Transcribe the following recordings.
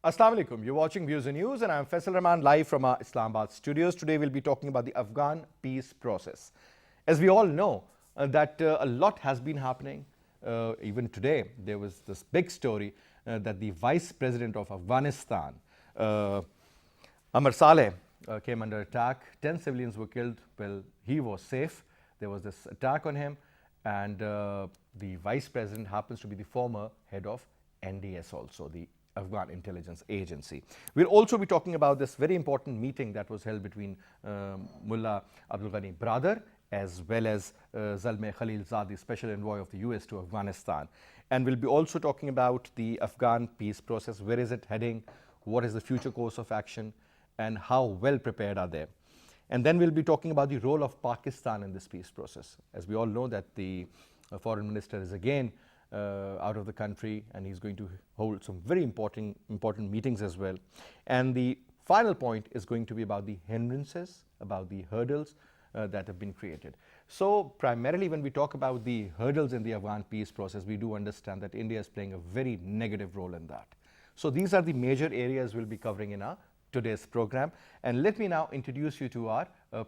Assalamu alaikum. You're watching Views and News and I'm Faisal Rahman live from our Islamabad studios. Today we'll be talking about the Afghan peace process. As we all know that a lot has been happening. Even today there was this big story that the Vice President of Afghanistan, Amr Saleh, came under attack. 10 civilians were killed. Well, he was safe. There was this attack on him and the Vice President happens to be the former head of NDS also, the Afghan Intelligence Agency. We'll also be talking about this very important meeting that was held between Mullah Abdul Ghani Brother as well as Zalmay Khalilzad, the Special Envoy of the US to Afghanistan. And we'll be also talking about the Afghan peace process. Where is it heading? What is the future course of action? And how well prepared are they? And then we'll be talking about the role of Pakistan in this peace process. As we all know that the foreign minister is again out of the country and he's going to hold some very important meetings as well. And the final point is going to be about the hindrances, about the hurdles that have been created. So primarily when we talk about the hurdles in the Afghan peace process, we do understand that India is playing a very negative role in that. So these are the major areas we'll be covering in our today's program. And let me now introduce you to our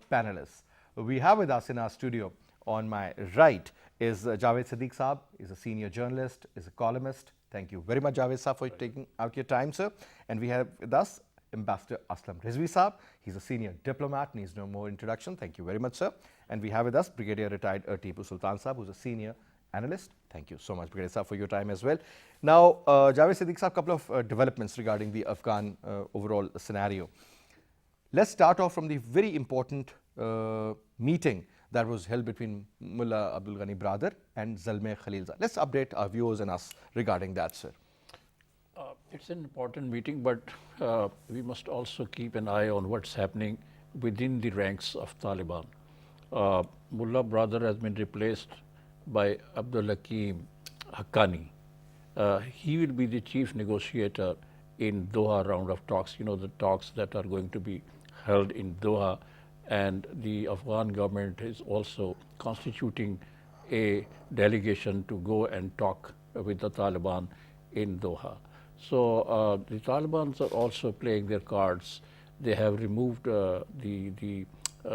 panelists. We have with us in our studio on my right is Javed Siddique Saab. He's a senior journalist, is a columnist. Thank you very much, Javed Saab, for taking out your time, sir. And we have with us Ambassador Aslam Rizvi Saab. He's a senior diplomat, needs no more introduction. Thank you very much, sir. And we have with us Brigadier retired Tipu Sultan Saab, who's a senior analyst. Thank you so much, Brigadier Saab, for your time as well. Now, Javed Siddique Saab, a couple of developments regarding the Afghan overall scenario. Let's start off from the very important meeting that was held between Mullah Abdul Ghani Brother and Zalmay Khalilzad. Let's update our viewers and us regarding that, sir. It's an important meeting, but we must also keep an eye on what's happening within the ranks of Taliban. Mullah Brother has been replaced by Abdul Hakim Haqqani. He will be the chief negotiator in Doha round of talks, you know, the talks that are going to be held in Doha. And the Afghan government is also constituting a delegation to go and talk with the Taliban in Doha. So the Taliban are also playing their cards. They have removed the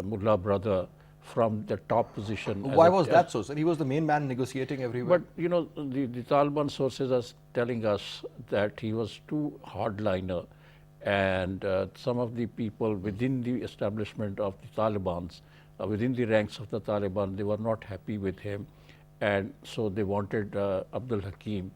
Mullah Brother from the top position. Why was that so, sir? He was the main man negotiating everywhere. But you know, the Taliban sources are telling us that he was too hardliner. And some of the people within the establishment of the Taliban, within the ranks of the Taliban, they were not happy with him. And so they wanted Abdul Hakim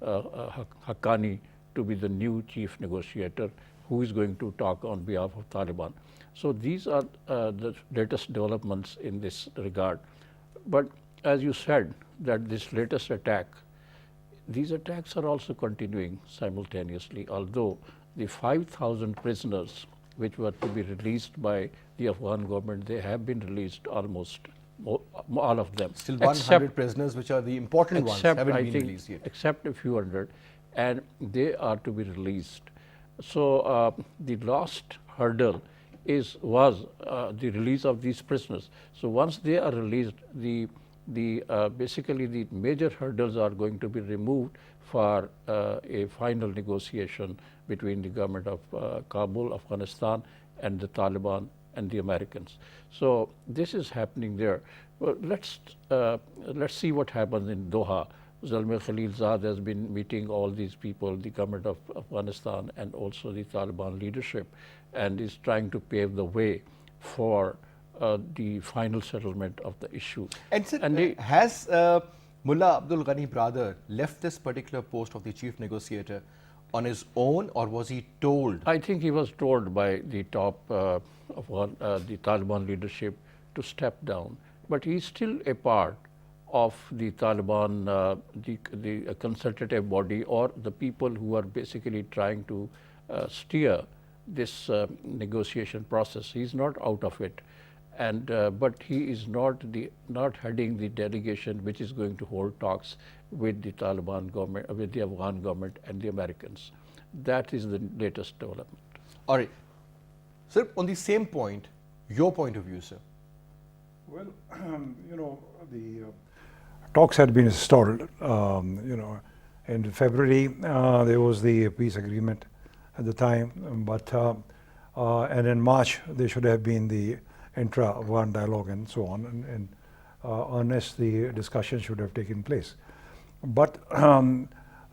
Haqqani to be the new chief negotiator who is going to talk on behalf of Taliban. So these are the latest developments in this regard. But as you said, that this latest attack, these attacks are also continuing simultaneously, although the 5,000 prisoners which were to be released by the Afghan government, they have been released almost all of them. Still 100 prisoners, which are the important ones, haven't been released yet. Except a few hundred, and they are to be released. So the last hurdle was the release of these prisoners. So once they are released, basically the major hurdles are going to be removed for a final negotiation between the government of Kabul, Afghanistan, and the Taliban and the Americans. So this is happening there. Well, let's see what happens in Doha. Zalmay Khalilzad has been meeting all these people, the government of Afghanistan and also the Taliban leadership, and is trying to pave the way for the final settlement of the issue. And, sir, has Mullah Abdul Ghani Brother left this particular post of the chief negotiator on his own, or was he told? I think he was told by the top of the Taliban leadership to step down. But he's still a part of the Taliban, the consultative body, or the people who are basically trying to steer this negotiation process. He's not out of it. And but he is not heading the delegation which is going to hold talks with the Taliban government, with the Afghan government and the Americans. That is the latest development. All right, sir. On the same point, your point of view, sir. Well, you know, the talks had been stalled. You know, in February there was the peace agreement at the time, and in March there should have been the intra-Afghan dialogue and so on, and honest the discussion should have taken place. But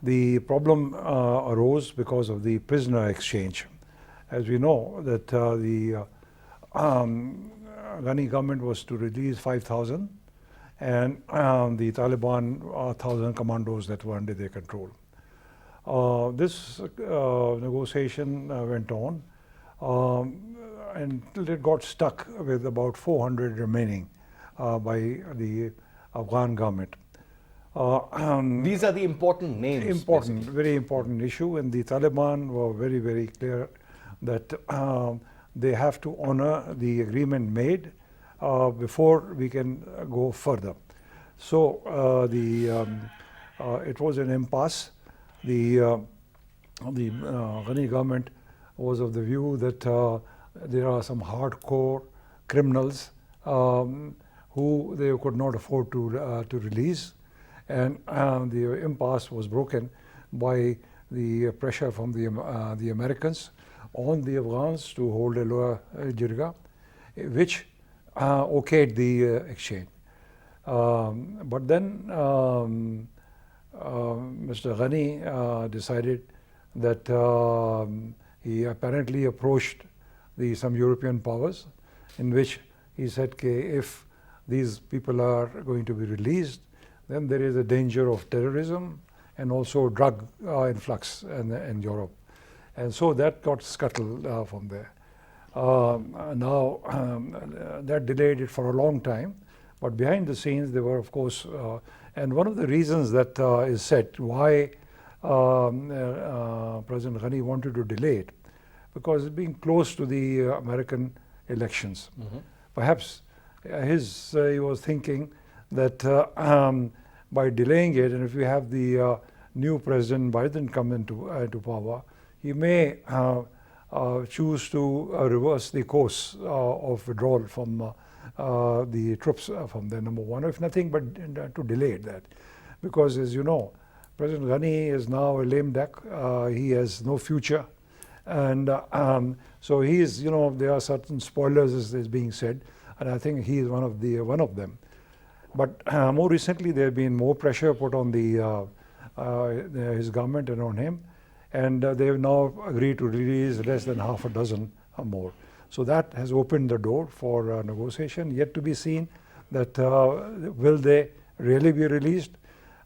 the problem arose because of the prisoner exchange. As we know that the Ghani government was to release 5,000 and the Taliban 1,000 commandos that were under their control. This negotiation went on until it got stuck with about 400 remaining by the Afghan government. These are the important names. Important, basically. very important issue, and the Taliban were very, very clear that they have to honor the agreement made before we can go further. So it was an impasse. The Ghani government was of the view that there are some hardcore criminals who they could not afford to release, and the impasse was broken by the pressure from the Americans on the Afghans to hold a lower jirga, which okayed the exchange. But then Mr. Ghani decided that he apparently approached some European powers, in which he said, if these people are going to be released, then there is a danger of terrorism and also drug influx in Europe. And so that got scuttled from there. Now that delayed it for a long time, but behind the scenes there were, of course, and one of the reasons that is said why President Ghani wanted to delay it, because being close to the American elections. Perhaps he was thinking that by delaying it, and if we have the new President Biden come into power, he may choose to reverse the course of withdrawal from the troops from there, number one, if nothing but to delay that. Because as you know, President Ghani is now a lame duck. He has no future. And so he is, there are certain spoilers as is being said, and I think he is one of them. But more recently there has been more pressure put on his government and on him, and they have now agreed to release less than half a dozen or more. So that has opened the door for negotiation. Yet to be seen that will they really be released.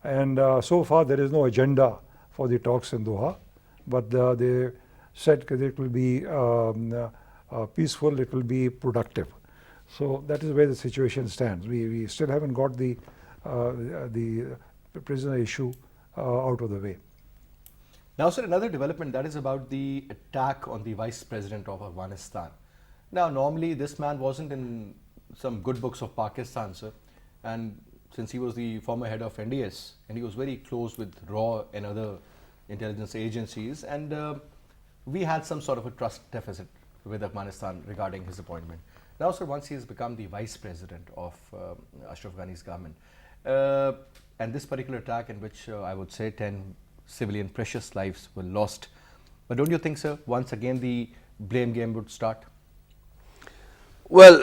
And so far there is no agenda for the talks in Doha, but they said that it will be peaceful, it will be productive. So that is where the situation stands. We still haven't got the prisoner issue out of the way. Now, sir, another development that is about the attack on the Vice President of Afghanistan. Now, normally this man wasn't in some good books of Pakistan, sir, and since he was the former head of NDS and he was very close with RAW and other intelligence agencies, and we had some sort of a trust deficit with Afghanistan regarding his appointment. Now, sir, once he has become the Vice President of Ashraf Ghani's government, and this particular attack in which I would say 10 civilian precious lives were lost. But don't you think, sir, once again the blame game would start? Well,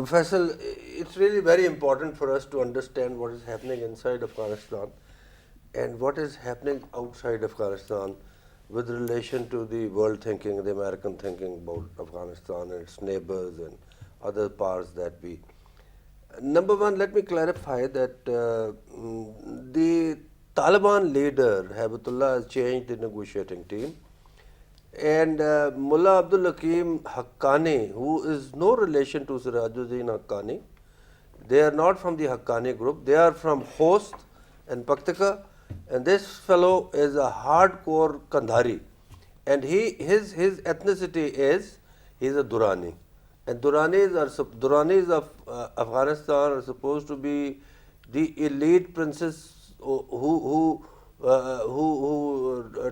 Faisal, it's really very important for us to understand what is happening inside Afghanistan and what is happening outside Afghanistan with relation to the world thinking, the American thinking about Afghanistan and its neighbors and other parts that we. Number one, let me clarify that the Taliban leader, Habibatullah, has changed the negotiating team. And Mullah Abdul Hakim Haqqani, who is no relation to Sirajuddin Haqqani, they are not from the Haqqani group, they are from Khost and Paktika, and this fellow is a hardcore Kandhari, and his ethnicity is, he is a Durrani, and Durranis of Afghanistan are supposed to be the elite princes who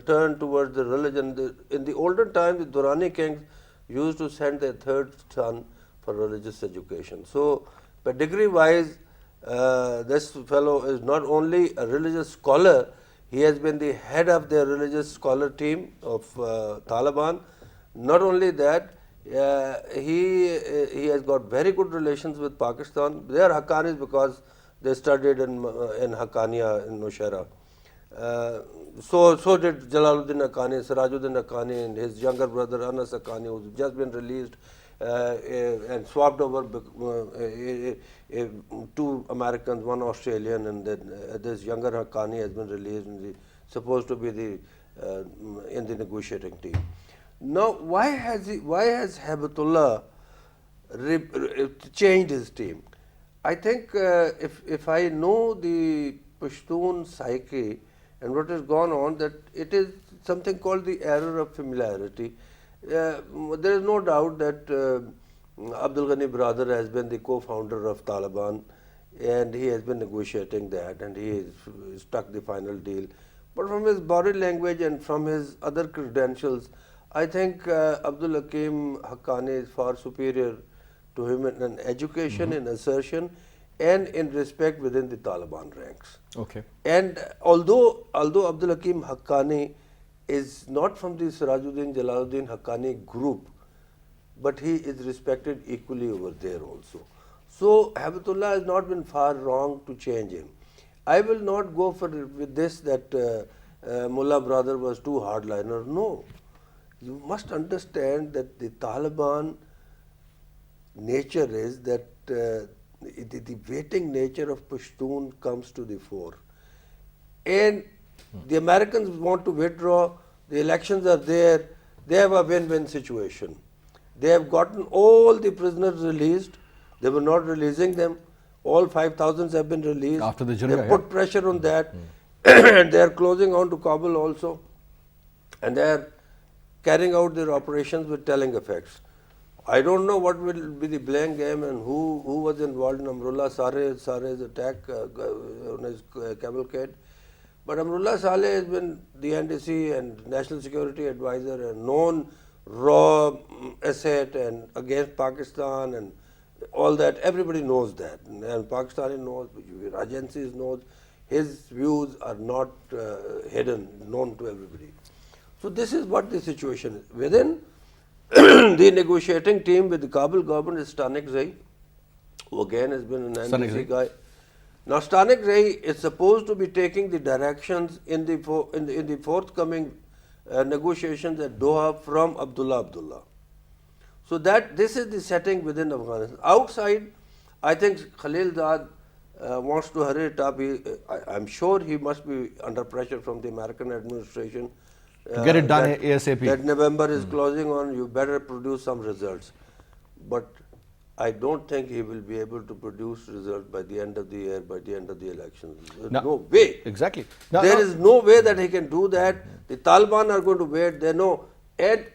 turned towards the religion. In the olden times, the Durrani kings used to send their third son for religious education. So, pedigree wise, this fellow is not only a religious scholar, He has been the head of their religious scholar team of Taliban. Not only that, he has got very good relations with Pakistan. They are Haqqanis because they studied in Haqqaniya in Nushaira. So did Jalaluddin Haqqani, Sirajuddin Haqqani, and his younger brother Anas Haqqani, who's just been released and swapped over two Americans, one Australian, and then this younger Haqqani has been released and he's supposed to be in the negotiating team. Now, why has Haibatullah changed his team? I think if I know the Pashtun psyche and what has gone on, that it is something called the error of familiarity. There is no doubt that Abdul Ghani brother has been the co-founder of Taliban, and he has been negotiating that, and he has struck the final deal. But from his body language and from his other credentials, I think Abdul Hakim Haqqani is far superior to him in education, in assertion, and in respect within the Taliban ranks. Okay. And although Abdul Hakim Haqqani is not from the Sirajuddin Jalaluddin Haqqani group, but he is respected equally over there also. So Haibatullah has not been far wrong to change him. I will not go with this that Mullah brother was too hardliner. No. You must understand that the Taliban nature is that the waiting nature of Pashtun comes to the fore. And the Americans want to withdraw, the elections are there, they have a win-win situation. They have gotten all the prisoners released, they were not releasing them, all 5,000 have been released. After the They Jirga, put pressure on that, and they are closing on to Kabul also, and they are carrying out their operations with telling effects. I don't know what will be the blame game and who was involved in Amrullah Saleh's attack on his cavalcade. But Amrullah Saleh has been the NDC and National Security Advisor and known raw asset and against Pakistan and all that. Everybody knows that, and Pakistani knows, agencies knows. His views are not hidden, known to everybody. So this is what the situation is. Within the negotiating team with the Kabul government is Stanik Zai, who again has been an NDC guy. Now Stanik Zai is supposed to be taking the directions in the forthcoming negotiations at Doha from Abdullah. So that this is the setting within Afghanistan. Outside, I think Khalil Zad wants to hurry it up. I'm sure he must be under pressure from the American administration. Get it done ASAP. That November is closing on, you better produce some results. But I don't think he will be able to produce results by the end of the year, by the end of the elections. There's no way. Exactly. There is no way that he can do that. The Taliban are going to wait. They know. And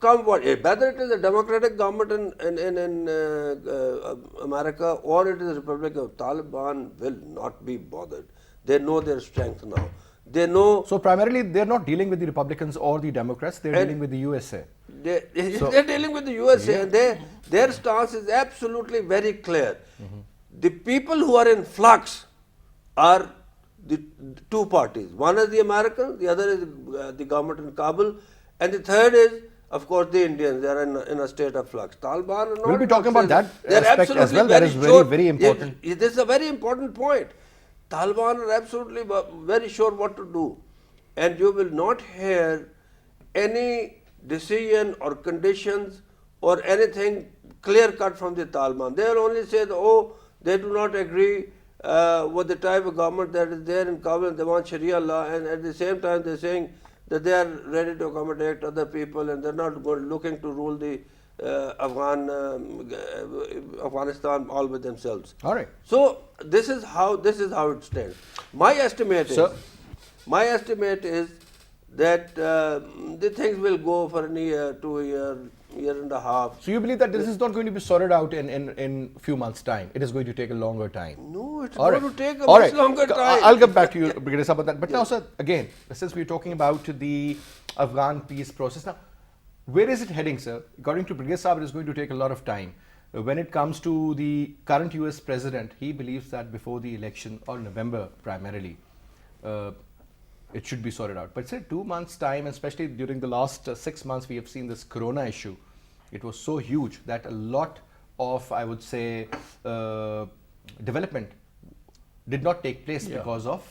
come what, whether it is a democratic government in America or it is a Republic of Taliban will not be bothered. They know their strength now. They know. So primarily they're not dealing with the Republicans or the Democrats, they're dealing with the USA. They're dealing with the USA, and their stance is absolutely very clear. The people who are in flux are the two parties. One is the Americans, the other is the government in Kabul, and the third is, of course, the Indians. They are in a state of flux. Taliban are not. We'll be talking about that They're aspect as well. That is very important. This is a very important point. Taliban are absolutely very sure what to do, and you will not hear any decision or conditions or anything clear cut from the Taliban. They will only say that, they do not agree with the type of government that is there in Kabul, they want Sharia law, and at the same time they are saying that they are ready to accommodate other people and they are not looking to rule the Afghanistan all with themselves. All right. So this is how it stands. My estimate is that the things will go for a year, 2 years, year and a half. So you believe that this is not going to be sorted out in few months' time? It is going to take a longer time. No, it's All going right. to take a All much right. longer time. I'll get back to you, Brigadier Saab, about that. But now, sir, again, since we're talking about the Afghan peace process, now, where is it heading, sir? According to Brigadier Saab, it is going to take a lot of time. When it comes to the current US president, he believes that before the election, or November primarily, it should be sorted out. But say 2 months time, especially during the last 6 months, we have seen this corona issue. It was so huge that a lot of, I would say, development did not take place Yeah. because of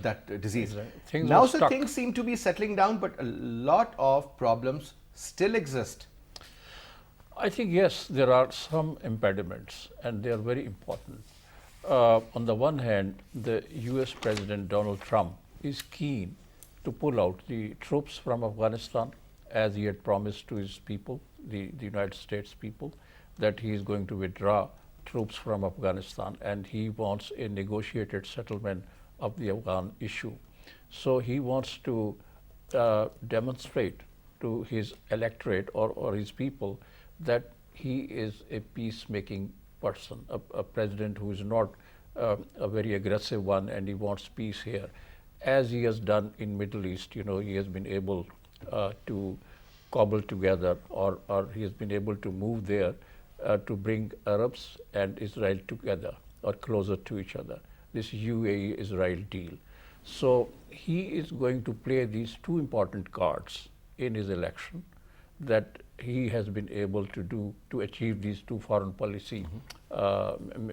that disease. Exactly. Things Now, were so stuck. things seem to be settling down, but a lot of problems still exist. I think yes, there are some impediments, and they are very important. On the one hand, the U.S. President Donald Trump is keen to pull out the troops from Afghanistan, as he had promised to his people, the United States people, that he is going to withdraw troops from Afghanistan, and he wants a negotiated settlement of the Afghan issue. So he wants to demonstrate to his electorate or his people that he is a peacemaking person, a president who is not a very aggressive one, and he wants peace here. As he has done in Middle East, he has been able to cobble together, or he has been able to move there to bring Arabs and Israel together or closer to each other, this UAE-Israel deal. So he is going to play these two important cards in his election that he has been able to do to achieve these two foreign policy,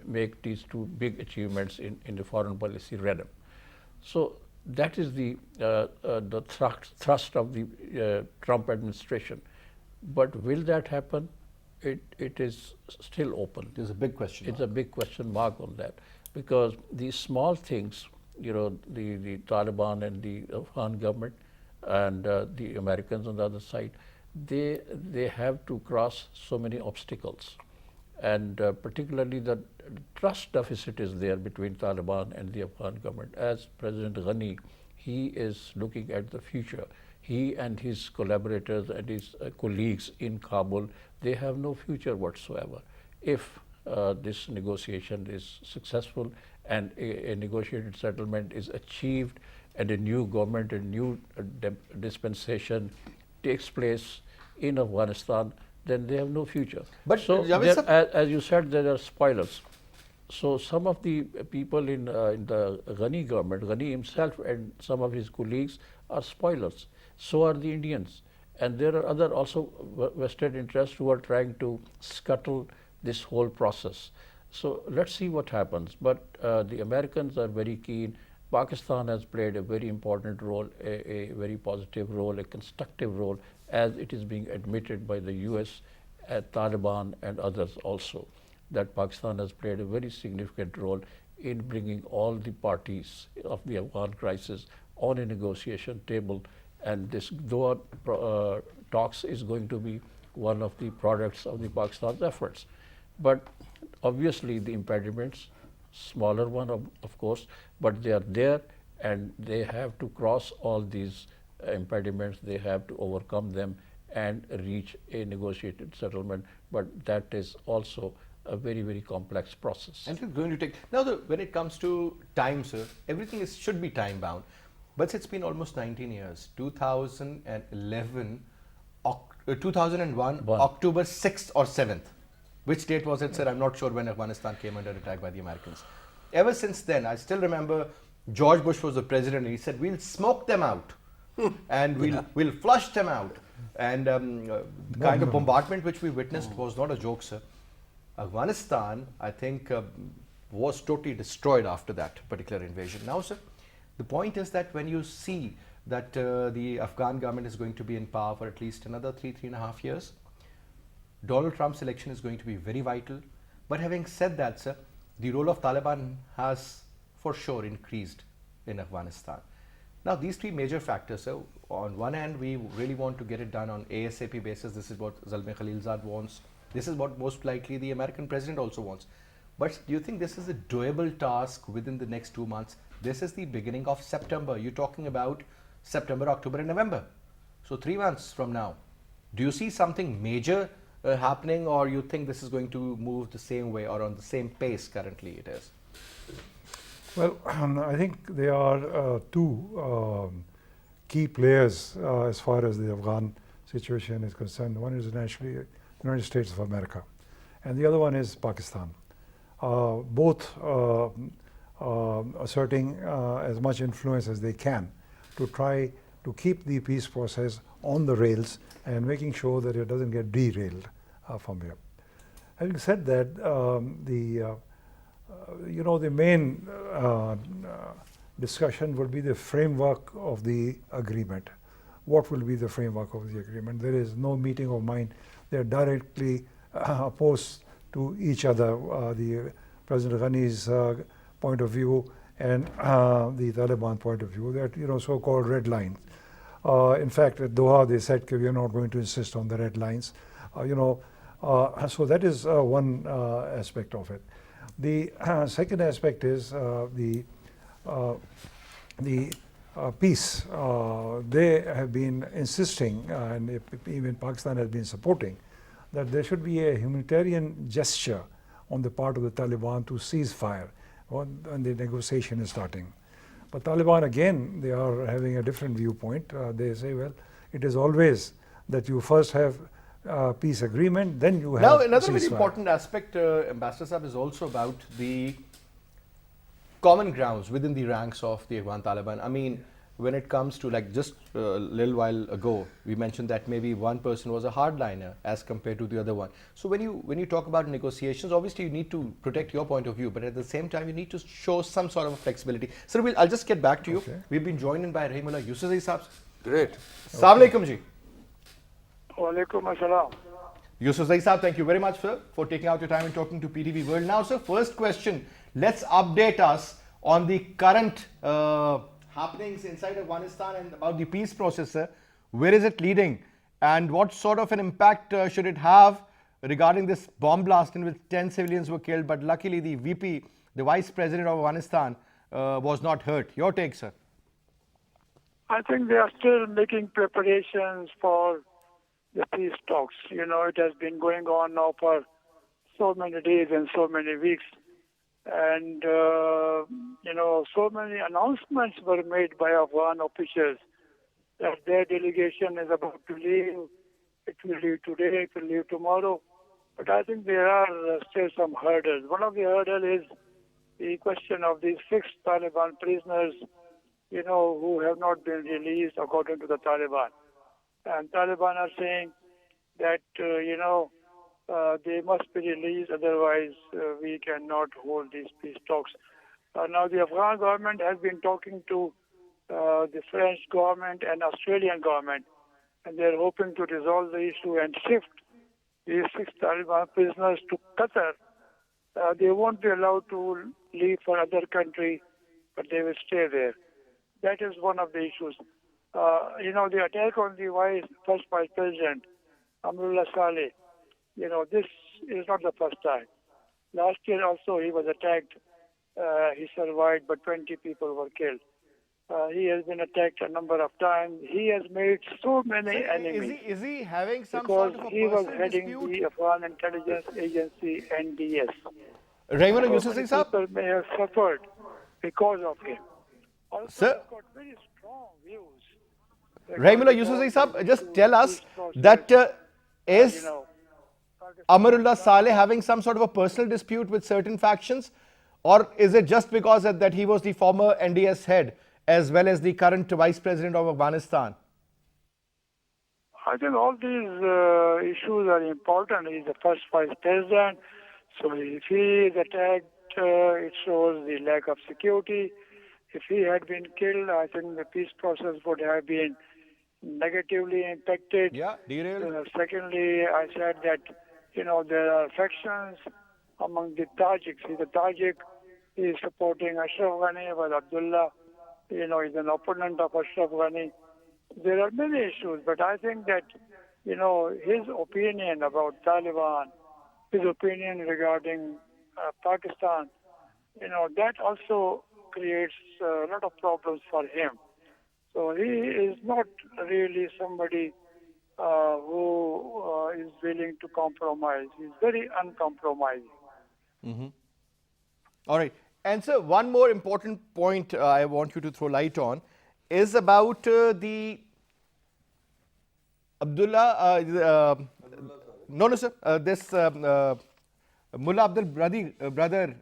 make these two big achievements in the foreign policy realm. So that is the thrust of the Trump administration. But will that happen? It is still open. There's a big question. It's a big question mark on that, because these small things, the Taliban and the Afghan government and the Americans on the other side, they have to cross so many obstacles, and particularly the trust deficit is there between Taliban and the Afghan government. As President Ghani, he is looking at the future. He and his collaborators and his colleagues in Kabul, they have no future whatsoever if this negotiation is successful and a negotiated settlement is achieved and a new government, a new dispensation takes place in Afghanistan, then they have no future. But, so Javed there, as you said, there are spoilers. So some of the people in the Ghani government, Ghani himself and some of his colleagues are spoilers. So are the Indians. And there are other also vested interests who are trying to scuttle this whole process. So let's see what happens. But the Americans are very keen. Pakistan has played a very important role, a very positive role, a constructive role, as it is being admitted by the US, Taliban and others also, that Pakistan has played a very significant role in bringing all the parties of the Afghan crisis on a negotiation table. And this Doha talks is going to be one of the products of the Pakistan's efforts. But obviously the impediments, smaller one of course, but they are there, and they have to cross all these impediments, they have to overcome them and reach a negotiated settlement. But that is also a very, very complex process. And it's going to take, now when it comes to time, sir, everything should be time bound. But it's been almost 19 years. 2011, 2001, October 6th or 7th. Which date was it, sir? I'm not sure when Afghanistan came under attack by the Americans. Ever since then, I still remember George Bush was the president, and he said, we'll smoke them out and we'll flush them out. And the kind of bombardment which we witnessed was not a joke, sir. Afghanistan, I think, was totally destroyed after that particular invasion. Now, sir, the point is that when you see that the Afghan government is going to be in power for at least another 3.5 years, Donald Trump's election is going to be very vital. But having said that, sir, the role of Taliban has for sure increased in Afghanistan. Now, these three major factors, sir, on one hand, we really want to get it done on ASAP basis. This is what Zalmay Khalilzad wants. This is what most likely the American president also wants. But do you think this is a doable task within the next 2 months? This is the beginning of September. You're talking about September, October and November. So 3 months from now. Do you see something major happening, or you think this is going to move the same way or on the same pace currently it is? Well, I think there are two key players as far as the Afghan situation is concerned. One is naturally the United States of America, and the other one is Pakistan. Both asserting as much influence as they can to try to keep the peace process on the rails and making sure that it doesn't get derailed from here. Having said that, the main discussion will be the framework of the agreement. What will be the framework of the agreement? There is no meeting of mind. They are directly opposed to each other. The President Ghani's point of view and the Taliban point of view. That so-called red lines. In fact, at Doha they said we are not going to insist on the red lines. So that is one aspect of it. The second aspect is the peace. They have been insisting, and even Pakistan has been supporting, that there should be a humanitarian gesture on the part of the Taliban to cease fire when the negotiation is starting. But Taliban, again, they are having a different viewpoint. They say, well, it is always that you first have peace agreement, then you have Now, another very ceasefire. important aspect, Ambassador Saab, is also about the common grounds within the ranks of the Afghan Taliban. I mean, when it comes to, like, just a little while ago, we mentioned that maybe one person was a hardliner as compared to the other one. So when you talk about negotiations, obviously you need to protect your point of view, but at the same time you need to show some sort of flexibility. Sir, I'll just get back to you. Okay. We've been joined in by Rahimullah Yousafzai Saab. Great. Assalamu alaikum ji. Walaikum assalam. Yousafzai Saab, thank you very much, sir, for taking out your time and talking to PTV World. Now, sir, first question, let's update us on the current happenings inside Afghanistan and about the peace process, sir. Where is it leading? And what sort of an impact should it have regarding this bomb blast in which 10 civilians were killed, but luckily the VP, the Vice President of Afghanistan, was not hurt? Your take, sir. I think they are still making preparations for the peace talks. It has been going on now for so many days and so many weeks. And, so many announcements were made by Afghan officials that their delegation is about to leave. It will leave today, it will leave tomorrow. But I think there are still some hurdles. One of the hurdles is the question of these 6 Taliban prisoners, who have not been released according to the Taliban. And Taliban are saying that, they must be released, otherwise we cannot hold these peace talks. Now the Afghan government has been talking to the French government and Australian government, and they're hoping to resolve the issue and shift these 6 Taliban prisoners to Qatar. They won't be allowed to leave for other country, but they will stay there. That is one of the issues. The attack on the first Vice President, Amrullah Saleh, this is not the first time. Last year also he was attacked. He survived, but 20 people were killed. He has been attacked a number of times. He has made so many enemies. Is he having some because sort of a he was personal heading dispute? the Afghan intelligence agency, NDS. Rahimullah So Yousafzai many Saab. people may have suffered because of him. Also, Sir. he's got very strong views. Rahimullah Yousafzai Saab, just tell us that is Amarullah Saleh having some sort of a personal dispute with certain factions, or is it just because that he was the former NDS head as well as the current Vice President of Afghanistan? I think all these issues are important. He's the first Vice President, so if he is attacked, it shows the lack of security. If he had been killed, I think the peace process would have been negatively impacted. Yeah, derailed. Secondly, I said that, there are factions among the Tajiks. The Tajik is supporting Ashraf Ghani, while Abdullah, is an opponent of Ashraf Ghani. There are many issues, but I think that, his opinion about Taliban, his opinion regarding Pakistan, that also creates a lot of problems for him. So he is not really somebody who is willing to compromise. He's very uncompromising. All right. And sir, one more important point I want you to throw light on is about the Abdullah, no sir, this Mullah Abdul brother,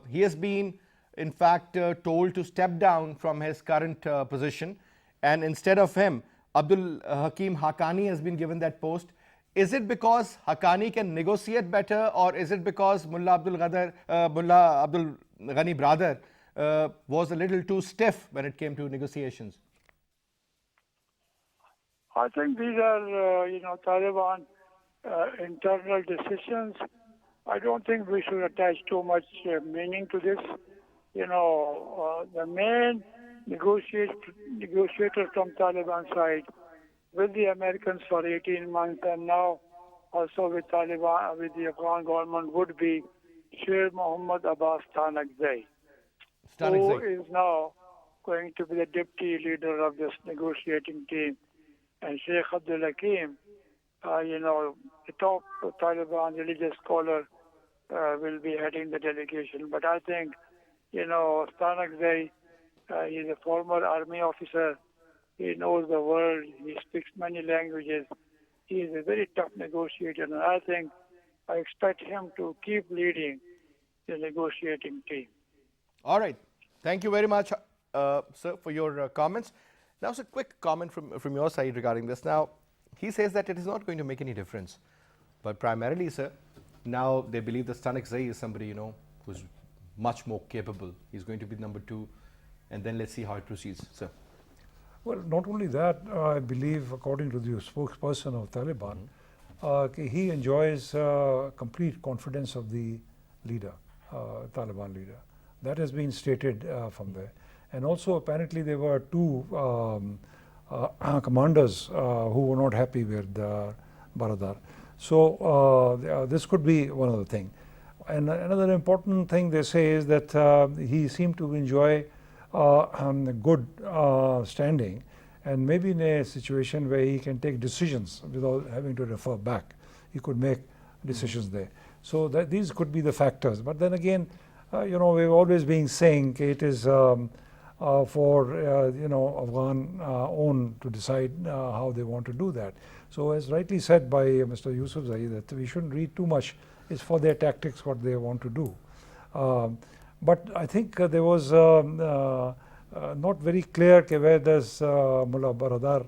he has been in fact told to step down from his current position, and instead of him, Abdul Hakim Haqqani has been given that post. Is it because Haqqani can negotiate better, or is it because Mullah Abdul Ghani Brother was a little too stiff when it came to negotiations? I think these are, Taliban internal decisions. I don't think we should attach too much meaning to this. The main negotiator from Taliban side with the Americans for 18 months and now also with Taliban, with the Afghan government would be Sher Mohammad Abbas Stanakzai, who is now going to be the deputy leader of this negotiating team. And Sheikh Abdul Hakim, the top Taliban religious scholar, will be heading the delegation. But I think, Stanakzai, he's a former army officer. He knows the world. He speaks many languages. He is a very tough negotiator. And I expect him to keep leading the negotiating team. All right. Thank you very much, sir, for your comments. Now, a quick comment from your side regarding this. Now, he says that it is not going to make any difference. But primarily, sir, now they believe that Stanakzai is somebody, who's much more capable. He's going to be number 2. And then let's see how it proceeds, sir. Well, not only that, I believe, according to the spokesperson of Taliban, he enjoys complete confidence of the leader, Taliban leader. That has been stated from there. And also, apparently, there were 2 commanders who were not happy with Baradar. So, this could be one of the things. And another important thing they say is that he seemed to enjoy good standing, and maybe in a situation where he can take decisions without having to refer back. He could make decisions there. So that these could be the factors. But then again, we've always been saying it is for Afghan own to decide how they want to do that. So as rightly said by Mr. Yousafzai, that we shouldn't read too much. It's for their tactics what they want to do. But I think there was not very clear where does Mullah Baradar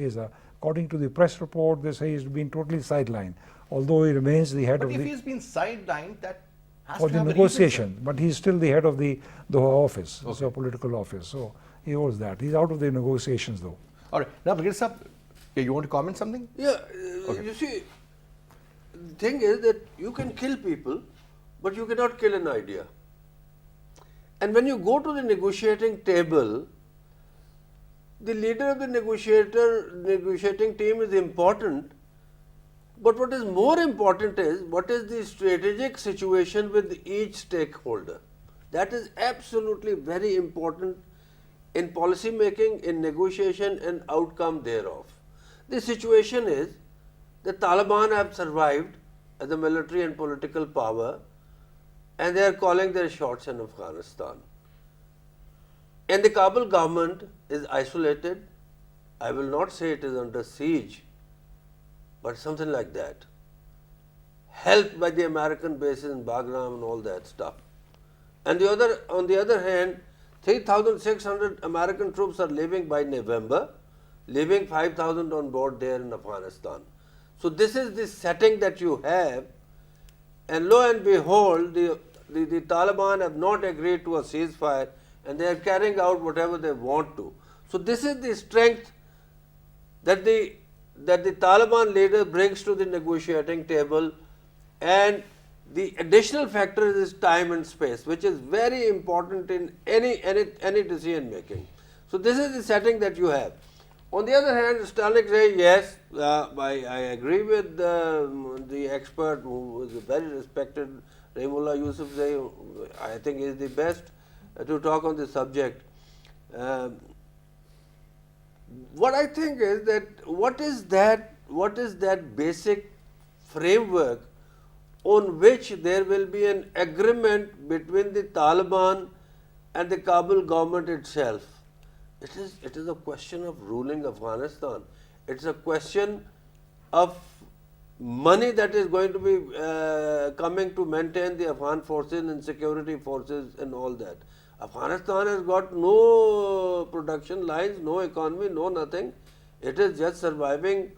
is. According to the press report, they say he's been totally sidelined, although he remains the head but of if the... he's been sidelined, that has for to the have a negotiation, reason, but he's still the head of the Doha office. It's Okay. a political office, so he holds that. He's out of the negotiations though. All right. Now, Brigadier Sahab, you want to comment something? Yeah, you see, the thing is that you can kill people, but you cannot kill an idea. And when you go to the negotiating table, the leader of the negotiating team is important, but what is more important is what is the strategic situation with each stakeholder. That is absolutely very important in policy making, in negotiation and outcome thereof. The situation is the Taliban have survived as a military and political power, and they are calling their shots in Afghanistan. And the Kabul government is isolated. I will not say it is under siege, but something like that. Helped by the American bases in Bagram and all that stuff. And on the other hand, 3,600 American troops are leaving by November, leaving 5,000 on board there in Afghanistan. So this is the setting that you have, and lo and behold, the Taliban have not agreed to a ceasefire, and they are carrying out whatever they want to. So this is the strength that the Taliban leader brings to the negotiating table, and the additional factor is time and space, which is very important in any decision making. So this is the setting that you have. On the other hand, Stanakzai, yes, I agree with the expert who is a very respected, Rahimullah Yousafzai. I think he is the best to talk on this subject. What I think is that what is that basic framework on which there will be an agreement between the Taliban and the Kabul government itself? It is a question of ruling Afghanistan. It's a question of money that is going to be coming to maintain the Afghan forces and security forces and all that. Afghanistan has got no production lines, no economy, no nothing. It is just surviving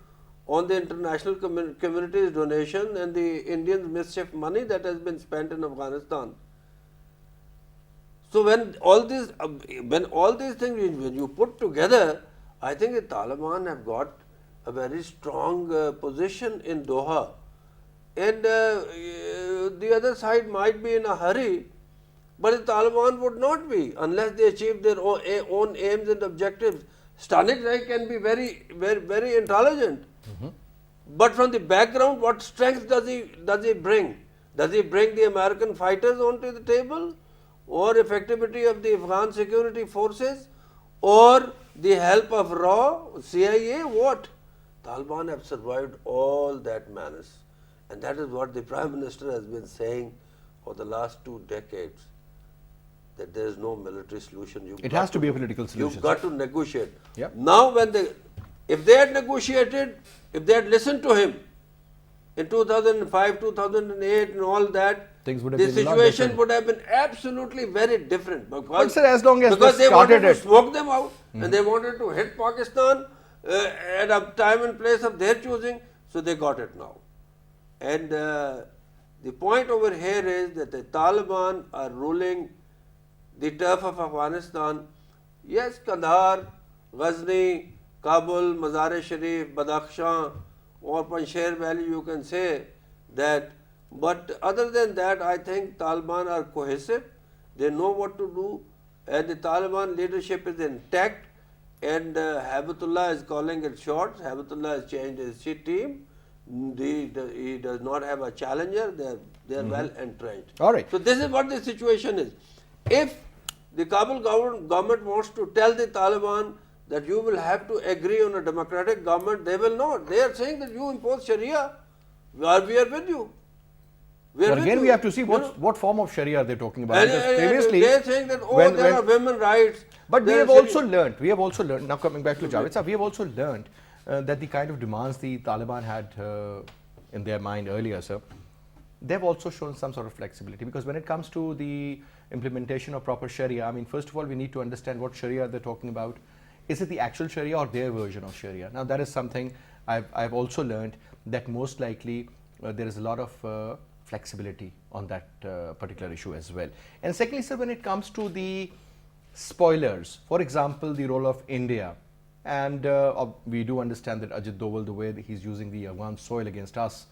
on the international community's donation and the Indians' mischief money that has been spent in Afghanistan. So when all these things when you put together, I think the Taliban have got a very strong position in Doha, and the other side might be in a hurry, but the Taliban would not be unless they achieve their own aims and objectives. Stanik Rai can be very intelligent, but from the background, what strength does he bring? Does he bring the American fighters onto the table, or effectivity of the Afghan security forces, or the help of RAW, CIA? What? Taliban have survived all that menace, and that is what the Prime Minister has been saying for the last 2 decades, that there is no military solution. It has to be a political solution. You've got to negotiate. Yep. Now, if they had negotiated, if they had listened to him in 2005, 2008 and all that, Things would have the been a lot situation different. would have been absolutely very different. But sir, as long as because they they wanted started to it. smoke them out and they wanted to hit Pakistan at a time and place of their choosing, so they got it now. And the point over here is that the Taliban are ruling the turf of Afghanistan. Yes, Kandahar, Ghazni, Kabul, Mazar-e-Sharif, Badakhshan or Panjshir Valley, you can say that. But other than that, I think Taliban are cohesive. They know what to do, and the Taliban leadership is intact. And Habibatullah is calling it shots. Habibatullah has changed his team. He does not have a challenger. They are well entrenched. All right. So this is what the situation is. If the Kabul government wants to tell the Taliban that you will have to agree on a democratic government, they will not. They are saying that you impose Sharia, we are with you. But again, we have to see what form of Sharia are they talking about. Because And previously, they are saying that there are women rights. but we there have are also learned, now coming back to Javed sir, we have also learned that the kind of demands the Taliban had in their mind earlier, sir, they've also shown some sort of flexibility, because when it comes to the implementation of proper Sharia, I mean, first of all, we need to understand what Sharia they're talking about. Is it the actual Sharia or their version of Sharia? Now, that is something I've also learned, that most likely there is a lot of flexibility on that particular issue as well. And secondly, sir, when it comes to the spoilers, for example, the role of India, and we do understand that Ajit Doval, the way that he's using the Afghan soil against us,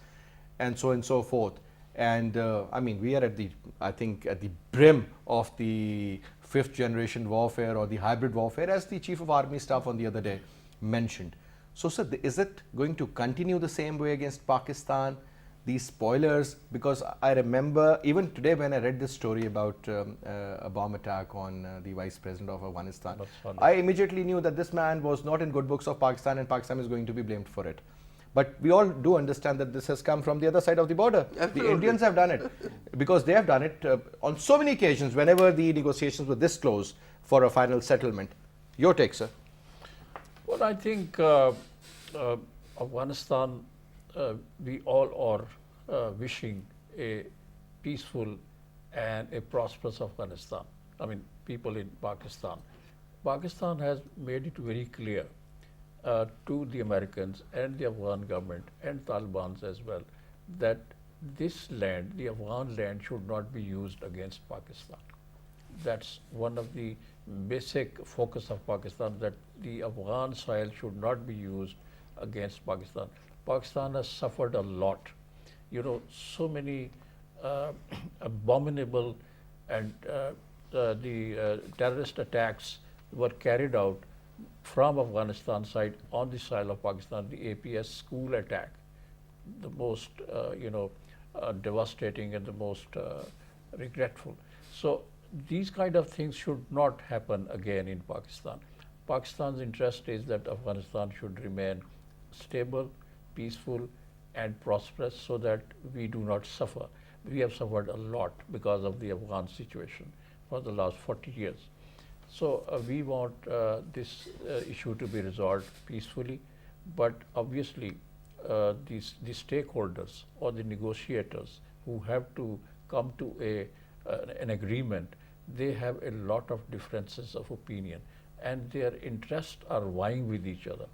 and so forth. And I mean, we are at the brim of the 5th generation warfare or the hybrid warfare, as the Chief of Army Staff on the other day mentioned. So, sir, is it going to continue the same way against Pakistan? These spoilers, because I remember even today when I read this story about a bomb attack on the Vice President of Afghanistan, I immediately knew that this man was not in good books of Pakistan, and Pakistan is going to be blamed for it. But we all do understand that this has come from the other side of the border. Absolutely. The Indians have done it, because they have done it on so many occasions whenever the negotiations were this close for a final settlement. Your take, sir? Well, I think Afghanistan, we all are wishing a peaceful and a prosperous Afghanistan. I mean, people in Pakistan. Pakistan has made it very clear to the Americans and the Afghan government and Taliban as well, that this land, the Afghan land, should not be used against Pakistan. That's one of the basic focus of Pakistan, that the Afghan soil should not be used against Pakistan. Pakistan has suffered a lot. You know, so many abominable and the terrorist attacks were carried out from Afghanistan side on the soil of Pakistan. The APS school attack, the most devastating and the most regretful. So these kind of things should not happen again in Pakistan. Pakistan's interest is that Afghanistan should remain stable, peaceful and prosperous, so that we do not suffer. We have suffered a lot because of the Afghan situation for the last 40 years. So we want this issue to be resolved peacefully, but obviously the stakeholders or the negotiators who have to come to an agreement, they have a lot of differences of opinion, and their interests are vying with each other.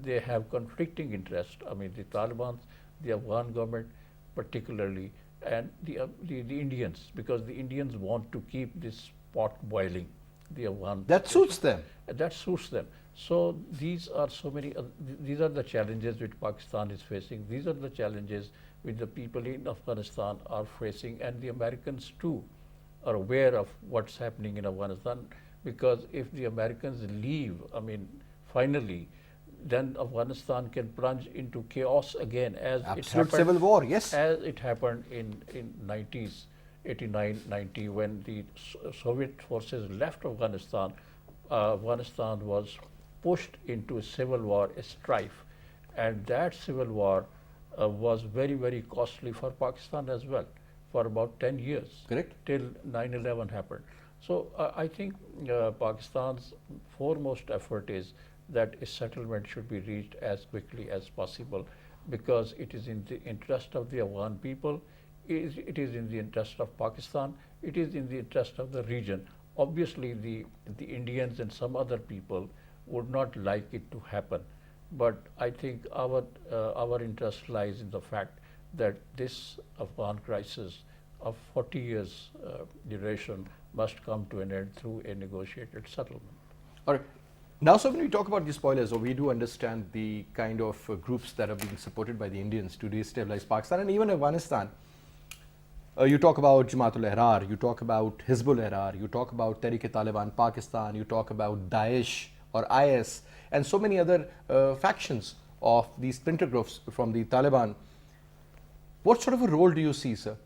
They have conflicting interests. I mean, the Taliban, the Afghan government particularly, and the Indians, because the Indians want to keep this pot boiling. The Afghan That suits them. that suits them. So these are so many. These are the challenges which Pakistan is facing. These are the challenges which the people in Afghanistan are facing, and the Americans too are aware of what's happening in Afghanistan. Because if the Americans leave, I mean, finally, then Afghanistan can plunge into chaos again, as it Absolute happened, civil war, yes. as it happened in 90s, 89, 90, when the Soviet forces left Afghanistan. Afghanistan was pushed into a civil war, a strife, and that civil war was very, very costly for Pakistan as well, for about 10 years. Correct. Till 9/11 happened. So I think Pakistan's foremost effort is that a settlement should be reached as quickly as possible, because it is in the interest of the Afghan people, it is in the interest of Pakistan, it is in the interest of the region. Obviously, the Indians and some other people would not like it to happen, but I think our interest lies in the fact that this Afghan crisis of 40 years duration must come to an end through a negotiated settlement. All right. Now, so when we talk about the spoilers, or we do understand the kind of groups that are being supported by the Indians to destabilize Pakistan and even Afghanistan. You talk about Jamaat-ul-Ahrar, you talk about Hizbul-Ahrar, you talk about Tehrik-e-Taliban Pakistan, you talk about Daesh or IS, and so many other factions of these splinter groups from the Taliban. What sort of a role do you see, sir,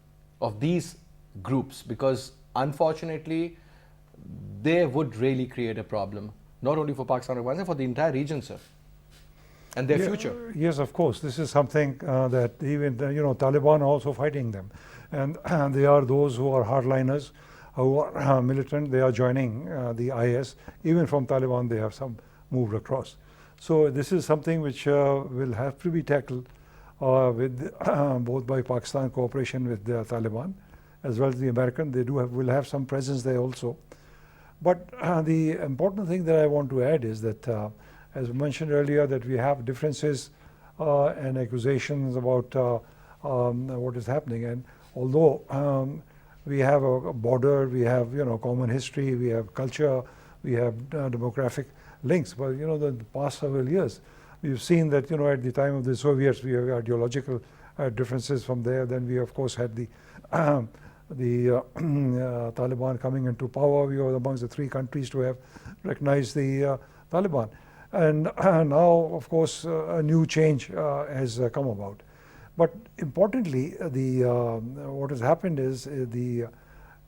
of these groups? Because unfortunately, they would really create a problem, not only for Pakistan or Afghanistan, for the entire region, sir, and their future. Yes, of course. This is something that even Taliban are also fighting them, and they are those who are hardliners, who are militant. They are joining the IS. Even from Taliban, they have some moved across. So this is something which will have to be tackled with both by Pakistan cooperation with the Taliban, as well as the American. They will have some presence there also. But the important thing that I want to add is that, as mentioned earlier, that we have differences and accusations about what is happening. And although we have a border, we have common history, we have culture, we have demographic links. But the past several years, we've seen that at the time of the Soviets, we have ideological differences from there. Then we of course had the Taliban coming into power. We were amongst the 3 countries to have recognized the Taliban. And now, of course, a new change has come about. But importantly, what has happened is the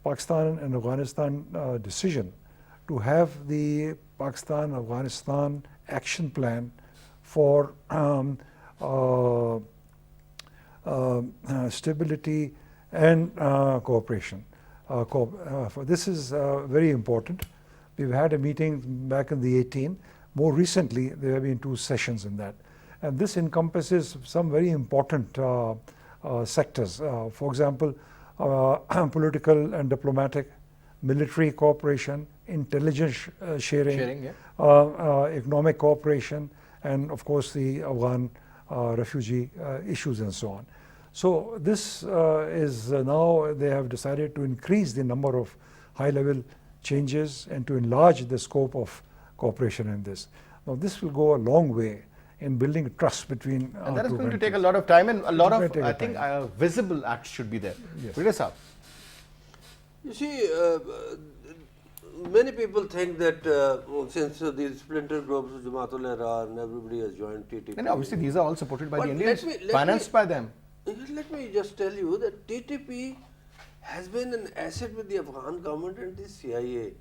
Pakistan and Afghanistan decision to have the Pakistan-Afghanistan action plan for stability and cooperation. This is very important. We've had a meeting back in the 18. More recently, there have been 2 sessions in that. And this encompasses some very important sectors. For example, political and diplomatic, military cooperation, intelligence sharing, economic cooperation, and of course the Afghan refugee issues and so on. So this is now they have decided to increase the number of high-level changes and to enlarge the scope of cooperation in this. Now this will go a long way in building trust between and that is going to take a lot of time, and a lot of, I think, visible acts should be there. Yes. Brigadier Saab. You see, many people think that since these splinter groups, Jamaat-ul-Ahrar and everybody has joined TTP. And obviously, these are all supported by But the Indians, let financed by them. Let me just tell you that TTP has been an asset with the Afghan government and the CIA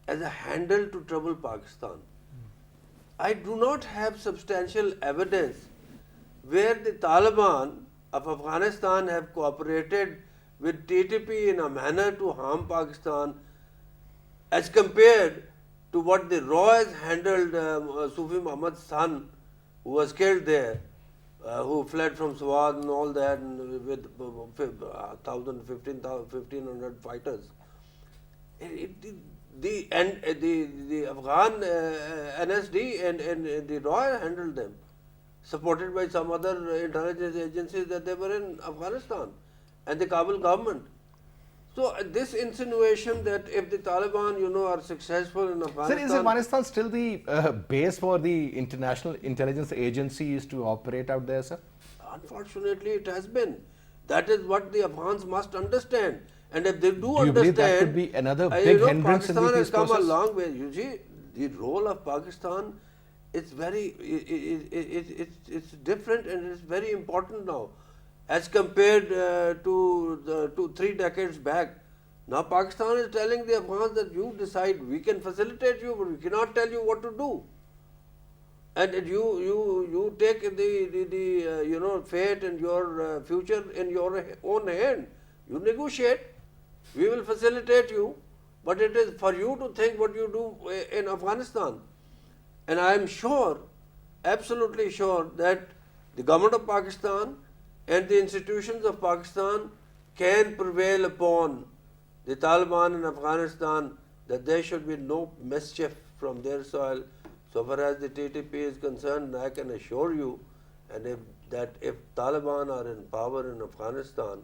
as a handle to trouble Pakistan. I do not have substantial evidence where the Taliban of Afghanistan have cooperated with TTP in a manner to harm Pakistan as compared to what the RAW has handled Sufi Muhammad's son, who was killed there, who fled from Swat and all that, and with 1,000, 1,500 fighters. The Afghan NSD and the RAW handled them, supported by some other intelligence agencies that they were in Afghanistan and the Kabul government. So this insinuation that if the Taliban, are successful in Sir, Afghanistan, is Afghanistan still the base for the international intelligence agencies to operate out there, sir? unfortunately it has been. That is what the Afghans must understand. And if they do you understand, believe that could be another big hindrance in the Pakistan has peace come process? a long way. You see, the role of Pakistan is it's different and it's very important now, as compared to 3 decades back. Now Pakistan is telling the Afghans that you decide. We can facilitate you, but we cannot tell you what to do. And you take the fate and your future in your own hand. You negotiate. We will facilitate you, but it is for you to think what you do in Afghanistan. And I am sure, absolutely sure, that the government of Pakistan and the institutions of Pakistan can prevail upon the Taliban in Afghanistan, that there should be no mischief from their soil. So far as the TTP is concerned, I can assure you, and if Taliban are in power in Afghanistan,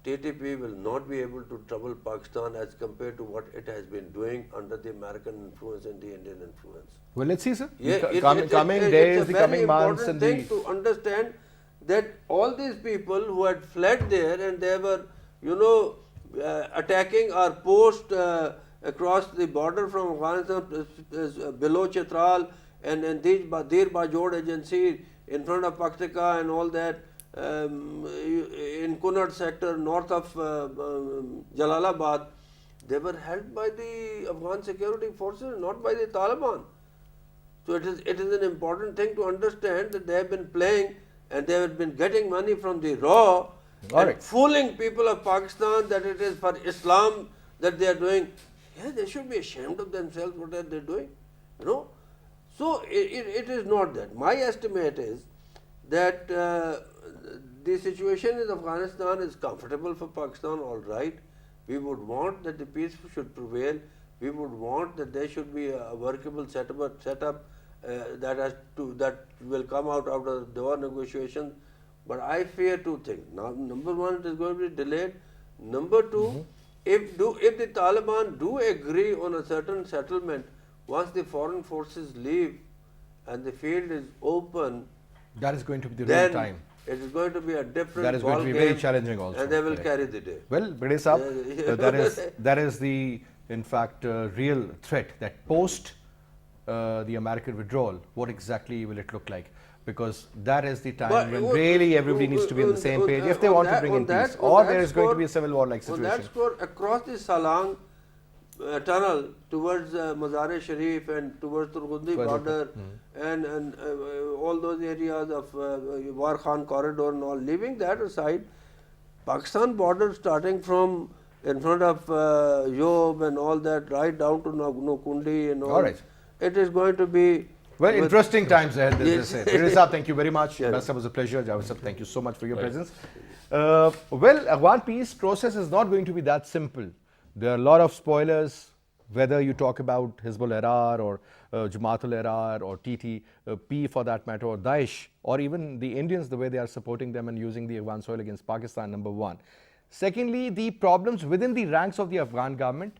TTP will not be able to trouble Pakistan as compared to what it has been doing under the American influence and the Indian influence. Well, let's see, sir. Yeah, The coming days, the coming months, and it's a very important thing to understand that all these people who had fled there and they were, attacking our post across the border from Afghanistan below Chitral and Dir Bajod agency in front of Paktika and all that, in Cunard sector north of Jalalabad, they were held by the Afghan security forces, not by the Taliban. So it is an important thing to understand that they have been playing and they have been getting money from the RAW and fooling people of Pakistan that it is for Islam that they are doing. Yeah, they should be ashamed of themselves what are they doing, So it is not that. My estimate is that the situation in Afghanistan is comfortable for Pakistan, all right. We would want that the peace should prevail. We would want that there should be a workable setup that will come out of the war negotiations. But I fear 2 things. Now, number 1, it is going to be delayed. Number 2, if the Taliban do agree on a certain settlement, once the foreign forces leave and the field is open, that is going to be the then real time. It is going to be a different That is going to be very challenging also. and they will carry the day. Well, Brigadier Saab, that is the, in fact, real threat that post the American withdrawal, what exactly will it look like? Because that is the time when really everybody needs to be on the same page if they want to bring in peace, or there is going to be a civil war-like situation. On that score, across the Salang tunnel towards Mazar-e Sharif and towards Turgundi border and all those areas of War Khan corridor and all, leaving that aside, Pakistan border starting from in front of Yob and all that right down to Nukundi and all, it is going to be well, interesting times ahead, as they say. Brigadier Saab, thank you very much. It was a pleasure. Javed Saab, thank you so much for your presence. Well, Afghan peace process is not going to be that simple. There are a lot of spoilers, whether you talk about Hizbul Ahrar or Jamaatul Ahrar or TTP for that matter, or Daesh, or even the Indians, the way they are supporting them and using the Afghan soil against Pakistan, number 1. Secondly, the problems within the ranks of the Afghan government,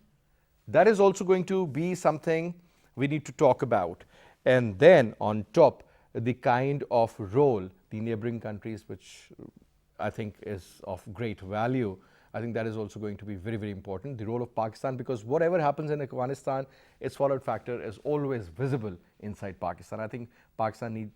that is also going to be something we need to talk about. And then on top, the kind of role the neighboring countries, which I think is of great value, I think that is also going to be very, very important. The role of Pakistan, because whatever happens in Afghanistan, its fallout factor is always visible inside Pakistan. I think Pakistan needs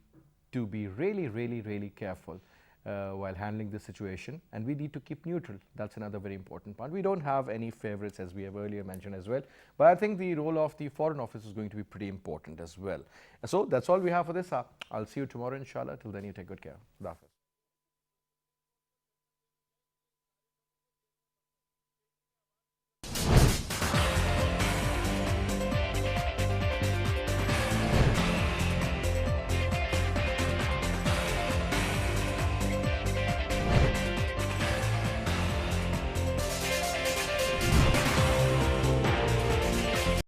to be really, really, really careful while handling this situation, and we need to keep neutral. That's another very important part. We don't have any favorites, as we have earlier mentioned as well, but I think the role of the Foreign Office is going to be pretty important as well. So that's all we have for this. I'll see you tomorrow, inshallah. Till then, you take good care. Khudafis.